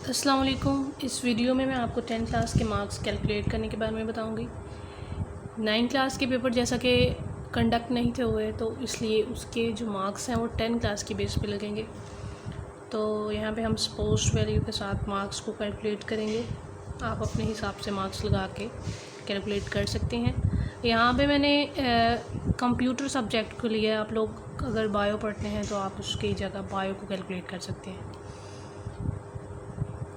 अस्सलाम वालेकुम। इस वीडियो में मैं आपको 10 क्लास के मार्क्स कैलकुलेट करने के बारे में बताऊंगी। 9 क्लास के पेपर जैसा कि कंडक्ट नहीं थे हुए, तो इसलिए उसके जो मार्क्स हैं वो 10 क्लास की बेस पे लगेंगे। तो यहाँ पे हम सपोज्ड वैल्यू के साथ मार्क्स को कैलकुलेट करेंगे। आप अपने हिसाब से मार्क्स लगा के कैलकुलेट कर सकते हैं। यहाँ पे मैंने कंप्यूटर सब्जेक्ट को लिया। आप लोग अगर बायो पढ़ते हैं तो आप उसकी जगह बायो को कैलकुलेट कर सकते हैं।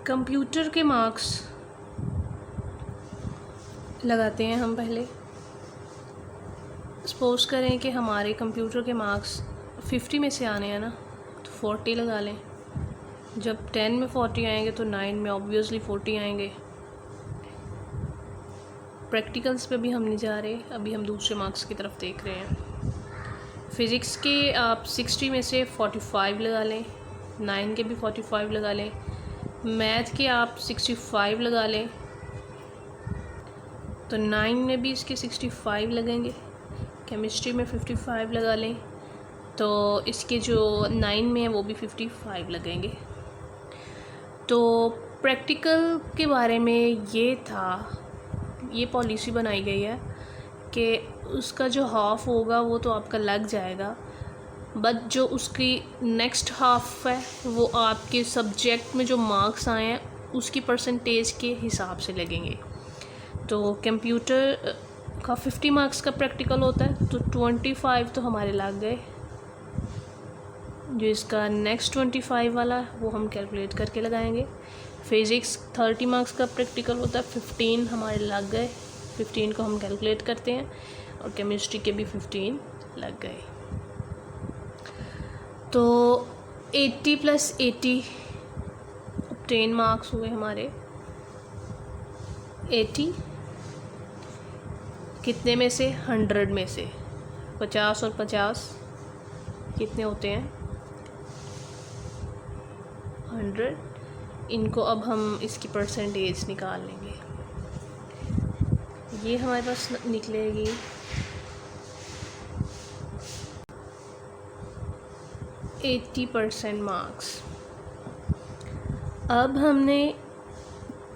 कंप्यूटर के मार्क्स लगाते हैं हम पहले। सपोज़ करें कि हमारे कंप्यूटर के मार्क्स 50 में से आने हैं ना, तो 40 लगा लें। जब 10 में 40 आएंगे तो 9 में ऑब्वियसली 40 आएंगे। प्रैक्टिकल्स पे भी हम नहीं जा रहे, अभी हम दूसरे मार्क्स की तरफ देख रहे हैं। फ़िज़िक्स के आप 60 में से 45 लगा लें, 9 के भी 45 लगा लें। मैथ के आप 65 लगा लें तो 9 में भी इसके 65 लगेंगे। केमिस्ट्री में 55 लगा लें तो इसके जो 9 में है वो भी 55 लगेंगे। तो प्रैक्टिकल के बारे में ये पॉलिसी बनाई गई है कि उसका जो हाफ़ होगा वो तो आपका लग जाएगा, बट जो उसकी नेक्स्ट हाफ़ है वो आपके सब्जेक्ट में जो मार्क्स आए हैं उसकी परसेंटेज के हिसाब से लगेंगे। तो कंप्यूटर का 50 मार्क्स का प्रैक्टिकल होता है, तो 25 तो हमारे लग गए। जो इसका नेक्स्ट 25 वाला है वो हम कैलकुलेट करके लगाएंगे। फ़िज़िक्स 30 मार्क्स का प्रैक्टिकल होता है, 15 हमारे लग गए। 15 को हम कैलकुलेट करते हैं और केमिस्ट्री के भी 15 लग गए। तो 80 + 80 10 मार्क्स हुए हमारे। 80 कितने में से? 100 में से। 50 और 50 कितने होते हैं? 100। इनको अब हम इसकी परसेंटेज निकाल लेंगे। ये हमारे पास निकलेगी 80% मार्क्स। अब हमने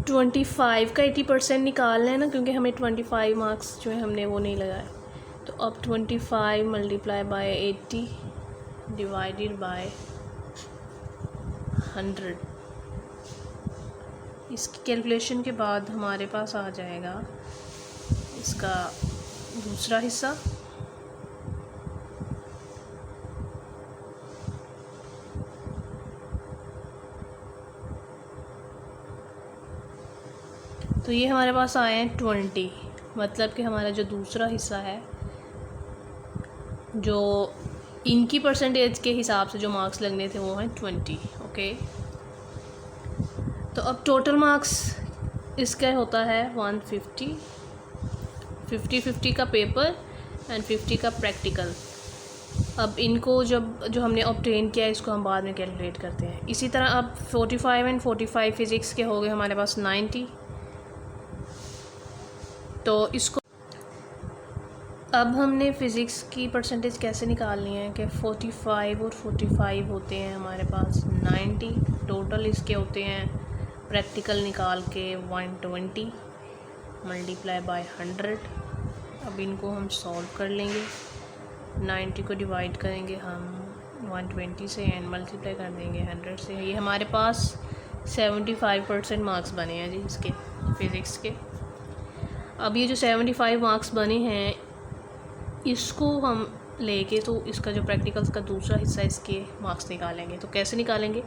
25 का 80% निकालना है ना, क्योंकि हमें 25 मार्क्स जो है हमने वो नहीं लगाए। तो अब 25 × 80 डिवाइडेड बाय 100। इसकी कैलकुलेशन के बाद हमारे पास आ जाएगा इसका दूसरा हिस्सा। तो ये हमारे पास आए हैं 20, मतलब कि हमारा जो दूसरा हिस्सा है, जो इनकी परसेंटेज के हिसाब से जो मार्क्स लगने थे वो हैं 20। ओके, तो अब टोटल मार्क्स इसका होता है 150। 50-50 का पेपर एंड 50 का प्रैक्टिकल। अब इनको जो हमने ऑब्टेन किया है इसको हम बाद में कैलकुलेट करते हैं। इसी तरह अब 45 एंड 45 फ़िज़िक्स के हो गए हमारे पास 90। तो इसको अब हमने फ़िज़िक्स की परसेंटेज कैसे निकालनी है कि 45 और 45 होते हैं हमारे पास 90। टोटल इसके होते हैं प्रैक्टिकल निकाल के 120 × 100। अब इनको हम सॉल्व कर लेंगे। 90 को डिवाइड करेंगे हम 120 से एंड मल्टीप्लाई कर देंगे 100 से। ये हमारे पास 75% मार्क्स बने हैं जी इसके फ़िज़िक्स के। अब ये जो 75 मार्क्स बने हैं इसको हम लेके तो इसका जो प्रैक्टिकल्स का दूसरा हिस्सा इसके मार्क्स निकालेंगे। तो कैसे निकालेंगे?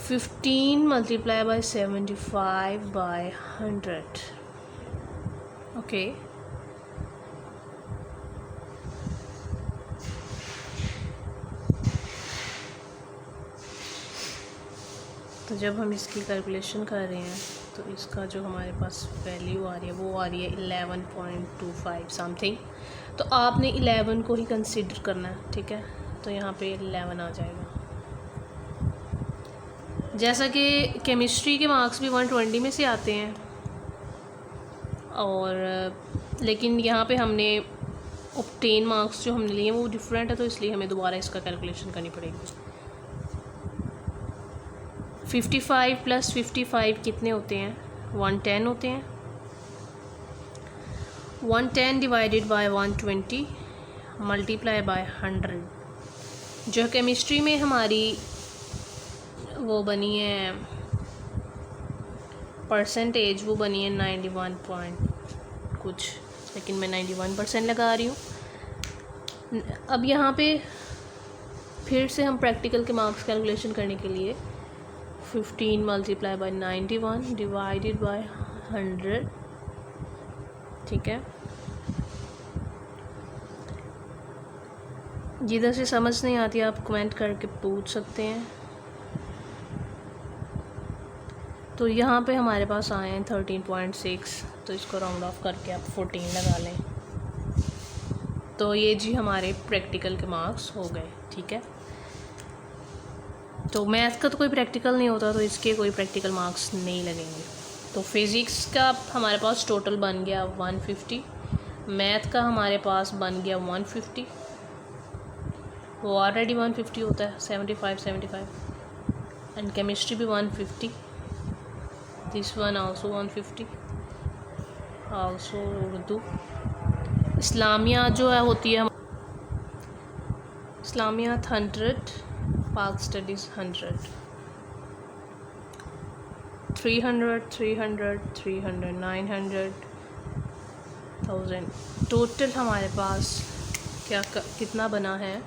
15 × 75/100। ओके, तो जब हम इसकी कैलकुलेशन कर रहे हैं तो इसका जो हमारे पास वैल्यू आ रही है वो आ रही है 11.25 समथिंग। तो आपने 11 को ही कंसिडर करना है, ठीक है? तो यहाँ पे 11 आ जाएगा। जैसा कि केमिस्ट्री के मार्क्स भी 120 में से आते हैं, और लेकिन यहाँ पे हमने ऑब्टेन मार्क्स जो हमने लिए हैं वो डिफरेंट है, तो इसलिए हमें दोबारा इसका कैलकुलेशन करनी पड़ेगी। 55 + 55 कितने होते हैं? 110 होते हैं। 110 डिवाइडेड बाय 120 मल्टीप्लाई बाय 100। जो केमिस्ट्री में हमारी वो बनी है परसेंटेज, वो बनी है 91 पॉइंट कुछ, लेकिन मैं 91% लगा रही हूँ। अब यहाँ पे फिर से हम प्रैक्टिकल के मार्क्स कैलकुलेशन करने के लिए 15 मल्टीप्लाई बाय 91 डिवाइडेड बाय 100, ठीक है। जिधर से समझ नहीं आती आप कमेंट करके पूछ सकते हैं। तो यहाँ पे हमारे पास आए हैं 13.6, तो इसको राउंड ऑफ करके आप 14 लगा लें। तो ये जी हमारे प्रैक्टिकल के मार्क्स हो गए, ठीक है। तो मैथ का तो कोई प्रैक्टिकल नहीं होता, तो इसके कोई प्रैक्टिकल मार्क्स नहीं लगेंगे। तो फिज़िक्स का हमारे पास टोटल बन गया 150, मैथ का हमारे पास बन गया 150, वो ऑलरेडी 150 होता है, 75 एंड केमिस्ट्री भी 150, this one also 150, also Urdu. Islamia जो है होती है इस्लामियात 100, पाक स्टडीज़ 100, 300 300 300 900 1000। टोटल हमारे पास कितना बना है?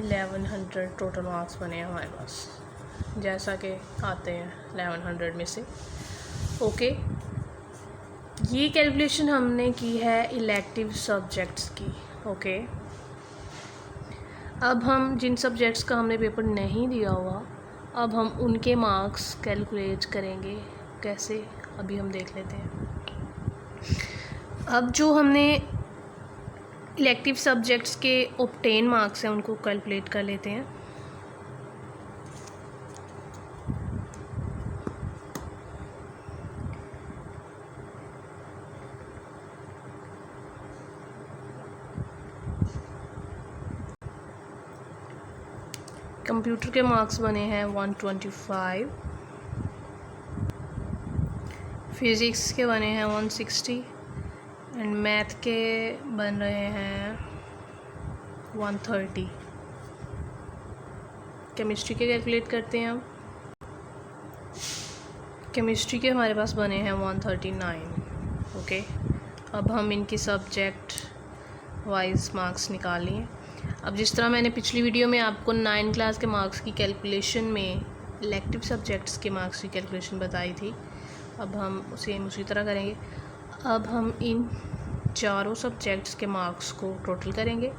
1100 टोटल मार्क्स बने हैं हमारे पास, जैसा कि आते हैं 1100 में से। ओके, ये कैलकुलेशन हमने की है इलेक्टिव सब्जेक्ट्स की। ओके, अब हम जिन सब्जेक्ट्स का हमने पेपर नहीं दिया हुआ, अब हम उनके मार्क्स कैलकुलेट करेंगे। कैसे, अभी हम देख लेते हैं। अब जो हमने इलेक्टिव सब्जेक्ट्स के ऑब्टेन मार्क्स हैं उनको कैलकुलेट कर लेते हैं। कंप्यूटर के मार्क्स बने हैं 125, फिज़िक्स के बने हैं 160 एंड मैथ के बन रहे हैं 130। केमिस्ट्री के कैलकुलेट करते हैं हम। केमिस्ट्री के हमारे पास बने हैं 139। ओके, अब हम इनकी सब्जेक्ट वाइज मार्क्स निकाल लिए। अब जिस तरह मैंने पिछली वीडियो में आपको 9 क्लास के मार्क्स की कैलकुलेशन में इलेक्टिव सब्जेक्ट्स के मार्क्स की कैलकुलेशन बताई थी, अब हम सेम उसी तरह करेंगे। अब हम इन चारों सब्जेक्ट्स के मार्क्स को टोटल करेंगे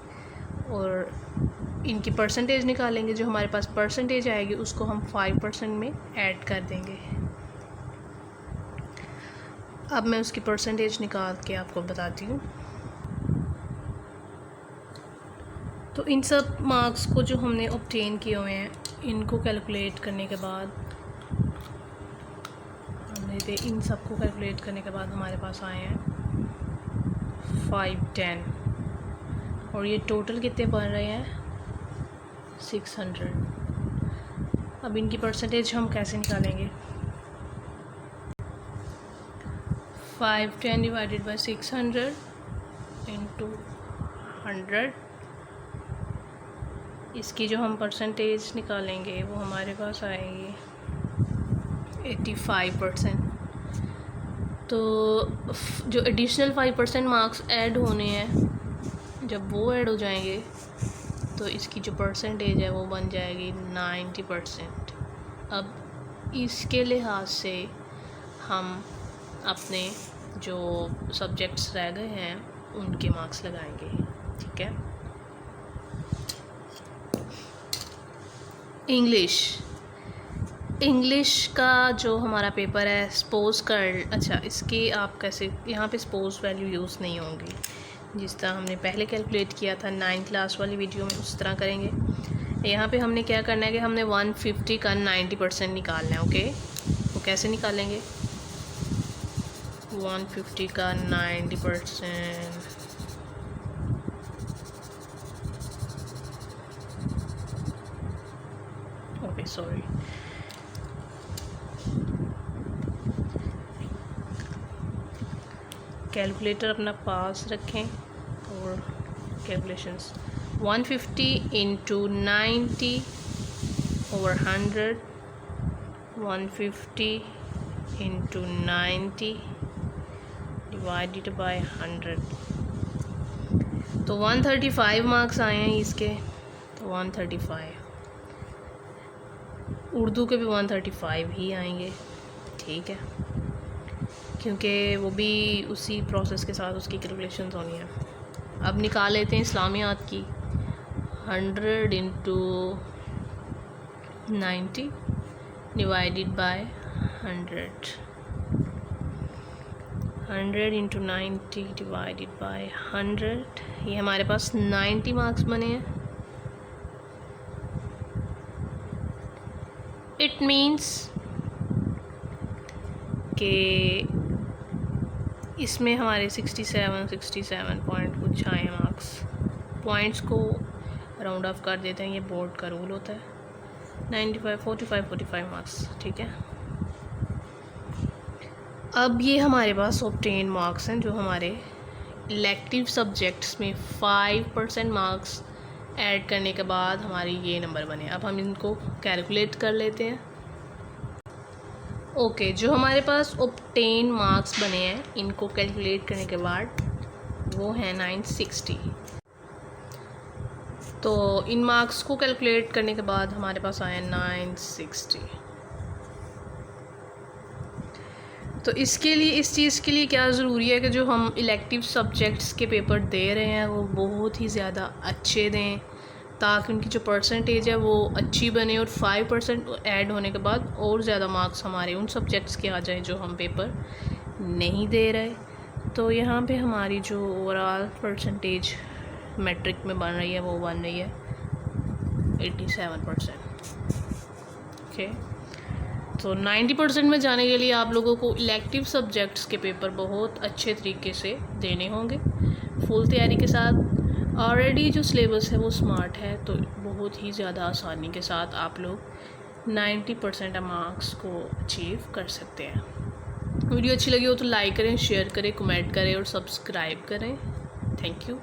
और इनकी परसेंटेज निकालेंगे। जो हमारे पास परसेंटेज आएगी उसको हम 5% में ऐड कर देंगे। अब मैं उसकी परसेंटेज निकाल के आपको बताती हूँ। तो इन सब मार्क्स को जो हमने ऑब्टेन किए हुए हैं, इनको कैलकुलेट करने के बाद इन सब को कैलकुलेट करने के बाद हमारे पास आए हैं 510 और ये टोटल कितने बन रहे हैं 600। अब इनकी परसेंटेज हम कैसे निकालेंगे? 510 डिवाइडेड बाय 600 इंटू 100। इसकी जो हम परसेंटेज निकालेंगे वो हमारे पास आएगी 85%। तो जो एडिशनल 5% मार्क्स ऐड होने हैं, जब वो ऐड हो जाएंगे तो इसकी जो परसेंटेज है वो बन जाएगी 90%। अब इसके लिहाज से हम अपने जो सब्जेक्ट्स रह गए हैं उनके मार्क्स लगाएंगे, ठीक है। इंग्लिश का जो हमारा पेपर है सपोज कर, अच्छा इसकी आप कैसे, यहाँ पे सपोज वैल्यू यूज़ नहीं होंगी, जिस तरह हमने पहले कैलकुलेट किया था 9 क्लास वाली वीडियो में उस तरह करेंगे। यहाँ पे हमने क्या करना है कि हमने 150 का 90% निकालना है। ओके, वो कैसे निकालेंगे? 150 का 90% सॉरी। कैलकुलेटर अपना पास रखें और calculations 150 into 90 over 100, 150 into 90 divided by 100। तो 135 मार्क्स आए हैं इसके, तो 135। उर्दू के भी 135 ही आएंगे, ठीक है, क्योंकि वो भी उसी प्रोसेस के साथ उसकी कैलकुलेशंस होनी है। अब निकाल लेते हैं इस्लामियात की। 100 into 90 divided by 100, 100 into 90 divided by 100, ये हमारे पास 90 मार्क्स बने हैं। इट मीन्स कि इसमें हमारे 67 पॉइंट कुछ आए मार्क्स। पॉइंट्स को राउंड ऑफ कर देते हैं, ये बोर्ड का रूल होता है। 95 45 मार्क्स, ठीक है। अब ये हमारे पास ऑब्टेन मार्क्स हैं जो हमारे इलेक्टिव सब्जेक्ट्स में 5% मार्क्स ऐड करने के बाद हमारे ये नंबर बने। अब हम इनको कैलकुलेट कर लेते हैं। ओके, जो हमारे पास ऑब्टेन मार्क्स बने हैं इनको कैलकुलेट करने के बाद वो है 960। तो इन मार्क्स को कैलकुलेट करने के बाद हमारे पास आया 960। तो इसके लिए, इस चीज़ के लिए क्या ज़रूरी है कि जो हम इलेक्टिव सब्जेक्ट्स के पेपर दे रहे हैं वो बहुत ही ज़्यादा अच्छे दें, ताकि उनकी जो परसेंटेज है वो अच्छी बने और 5% ऐड होने के बाद और ज़्यादा मार्क्स हमारे उन सब्जेक्ट्स के आ जाएं जो हम पेपर नहीं दे रहे। तो यहाँ पे हमारी जो ओवरऑल परसेंटेज मैट्रिक में बन रही है वो बन रही है 87%। ओके, तो 90% में जाने के लिए आप लोगों को इलेक्टिव सब्जेक्ट्स के पेपर बहुत अच्छे तरीके से देने होंगे, फुल तैयारी के साथ। ऑलरेडी जो सिलेबस है वो स्मार्ट है, तो बहुत ही ज़्यादा आसानी के साथ आप लोग 90% मार्क्स को अचीव कर सकते हैं। वीडियो अच्छी लगी हो तो लाइक करें, शेयर करें, कमेंट करें और सब्सक्राइब करें। Thank you.